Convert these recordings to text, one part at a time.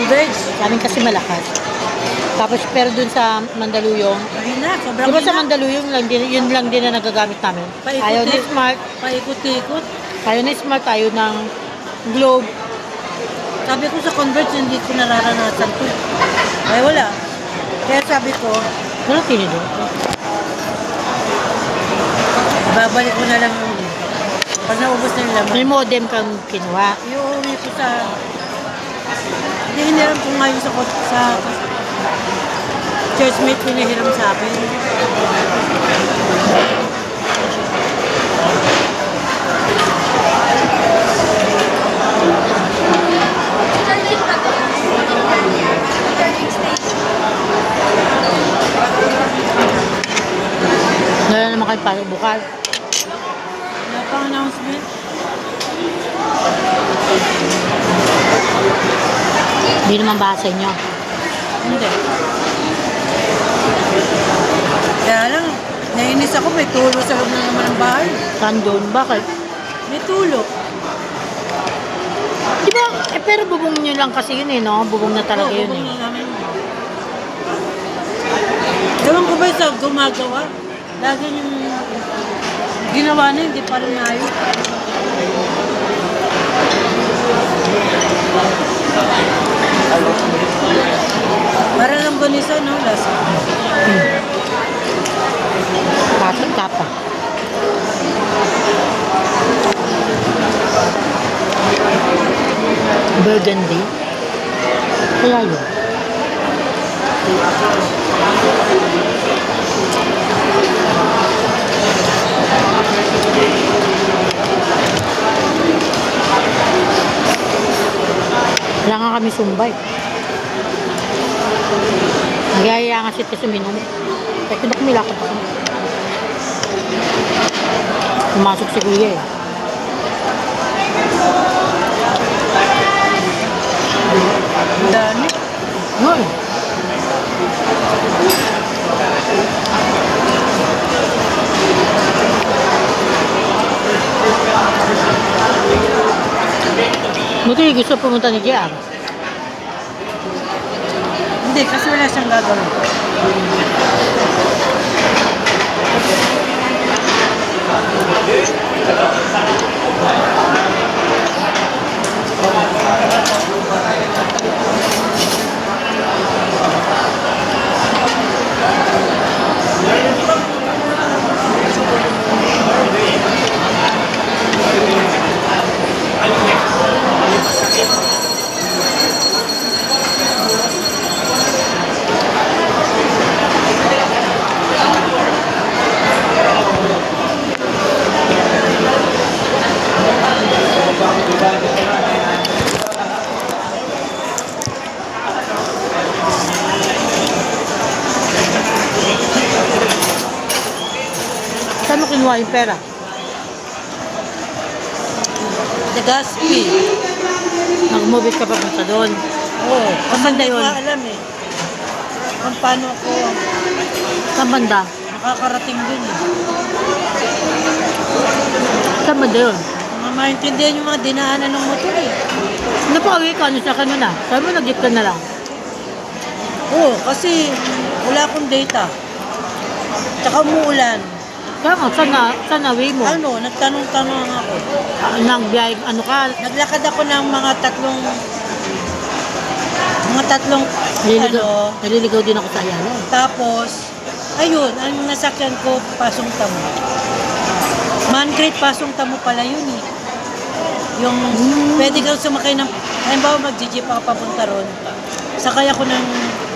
Converge. Sa amin kasi malakas. Tapos pero dun sa Mandaluyong, Ayun na, sobrang diba sa hina. Mandaluyong lang din, yun lang din na nagagamit namin. Ayaw ni Smart, Paikot-ikot. ayaw ng Globe. Sabi ko sa Converge, hindi ko nararanasan to. Ay, wala. Kaya sabi ko, Wala tinido. babalik ko na lang yung pag naubos na yung laman. May modem kang kinuha. Iuwi ko sa... Hindi hiniram ko ngayon sa churchmate, pinahiram sa akin. Wala naman kayo para bukal. Wala pang announcement. Hindi naman basa nyo. Hindi. Kaya lang, nainis ako, may tulo sa loob na naman ng bahay. Saan doon? Bakit? May tulo. Diba? Pero bubong nyo lang kasi yun eh, no? Bubong na talaga yun bubong eh. na namin. Ewan ko ba sa gumagawa? Lagi yung ginawa na, hindi pa rin ayos. Para lang ganisa, no? Lasa. Bakit ka pa? Burgundy? Kaya yun. Wala nga kami sumbay. Nagyayaya nga siya sa minum. Kaya kung kumilakad ako. Pumasok si kuya eh. Ang dami. Yun. Buti gusto pumunta ni JR. Hindi, kasi wala siyang gagawin. Saan mo kinuha yung pera? The gas fee. Nag-move ka pa punta doon. Oo. Saan banda Hindi ko yun? alam eh. Kung paano ako Saan banda? makakarating dun eh. Saan banda yun? Maintindihan yung mga dinaanan ng motor eh. Napauwi ka, ano sa kanina? Saan mo nag-gift ka na lang? Oo, kasi wala akong data. Tsaka umuulan. Kaya nga, saan na-way mo? Ano, nagtanong-tanong ako. Nang biyay, ano ka? Naglakad ako ng mga tatlong Naliligaw din ako sa Ayala. tapos, ayun, ang nasakyan ko, Pasong Tamo. Mancrate Pasong Tamo pala yun eh. Yung, pwede kang sumakay ng, halimbawa mag-jeep ako papunta ron, sakay ako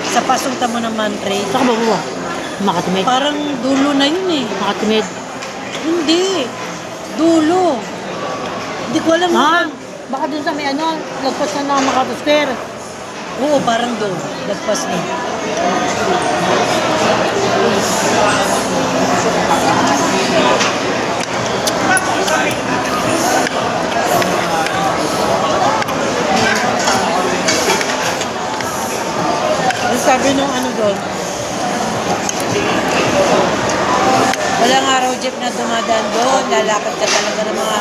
sa Pasong Tamo ng Mancrate. Saan ka ba buwa? Makatimid? Parang dulo na yun eh. Makatimid? Hindi. Dulo. Hindi ko alam. Ha? Baka dun sa may ano, lagpas na ng Makati Square. Oo, parang doon. Lagpas na. Ang sabi nung ano doon, walang araw jeep na dumadaan doon, lalakad ka talaga ng mga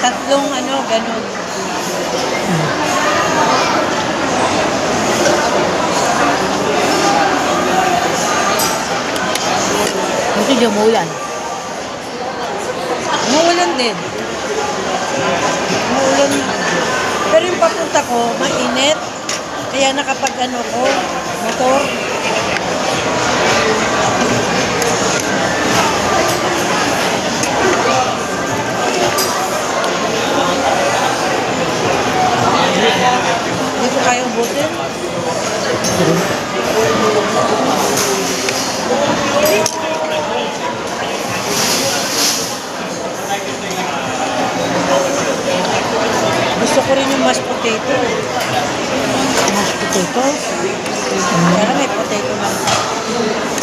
tatlong ano, ganun. medyo umulan. Umuulan din. Umuulan na. Pero yung papunta ko, mainit. Kaya nakapag ano ko, motor. Hindi ko kaya ubutin. Gusto ko rin yung mashed potato. Mashed potato. Kaya may potato lang.